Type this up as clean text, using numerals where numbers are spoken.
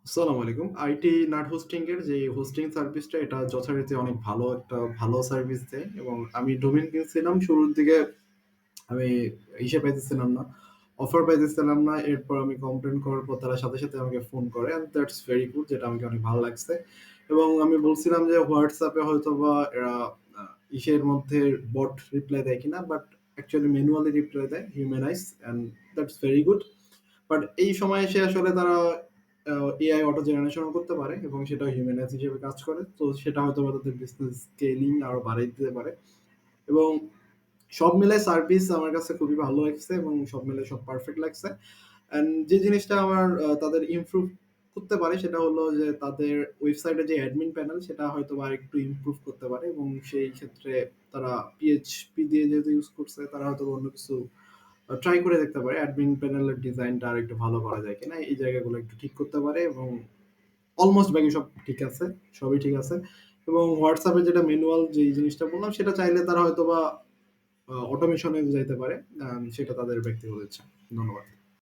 আসসালামু আলাইকুম। IT nut hosting এর যে হোস্টিং সার্ভিসটা এটা যথারীতি অনেক ভালো একটা ভালো সার্ভিস দেয় এবং আমি ডোমেইন কিনছিলাম শুরুর দিকে আমি পাইতেছিলাম না। অফার পাইতেছিলাম না। এরপর আমি কমপ্লেইন করার পর তারা সাথে, সাথে আমাকে ফোন করে অ্যান্ড দ্যাটস ভেরি গুড যেটা আমাকে অনেক ভালো লাগছে। এবং আমি বলছিলাম যে WhatsApp এ হয়তোবা এরা আ মধ্যে বট রিপ্লাই দেয় কিনা বাট অ্যাকচুয়ালি ম্যানুয়ালি রিপ্লাই দেয় humanise and that's very good. But এই সময়ে এসে আসলে তারা এআই অটো জেনারেশন ও করতে পারে এবং সেটা হিউম্যানাইজ হিসেবে কাজ করে। তো সেটা হয়তোবা তাদের বিজনেস স্কেলিং আরো বাড়ায় দিতে পারে। এবং সব মিলায় সার্ভিস আমার কাছে খুবই ভালো লাগছে এবং সব মিলায় সব পারফেক্ট লাগছে। অ্যান্ড যে জিনিসটা আমার তাদের ইমপ্রুভ করতে পারে সেটা হলো যে তাদের ওয়েবসাইটে যে অ্যাডমিন প্যানেল সেটা হয়তোবা আরেকটু ইমপ্রুভ করতে পারে এবং সেই ক্ষেত্রে তারা পিএইচপি দিয়ে যেহেতু ইউজ করছে তারা হয়তোবা অন্য কিছু ট্রাই করে দেখতে পারে। অ্যাডমিন প্যানেলের ডিজাইনটা আরেকটু ভালো করা যায় কিনা এই জায়গাগুলো একটু ঠিক করতে পারে এবং অলমোস্ট বাকি সব ঠিক আছে। সবই ঠিক আছে। এবং WhatsApp এ যেটা ম্যানুয়াল যেই জিনিসটা বললাম সেটা চাইলে তারা হয়তোবা অটোমেশন এ যাইতে পারে। সেটা তাদের ব্যক্তিগত ইচ্ছা। ধন্যবাদ।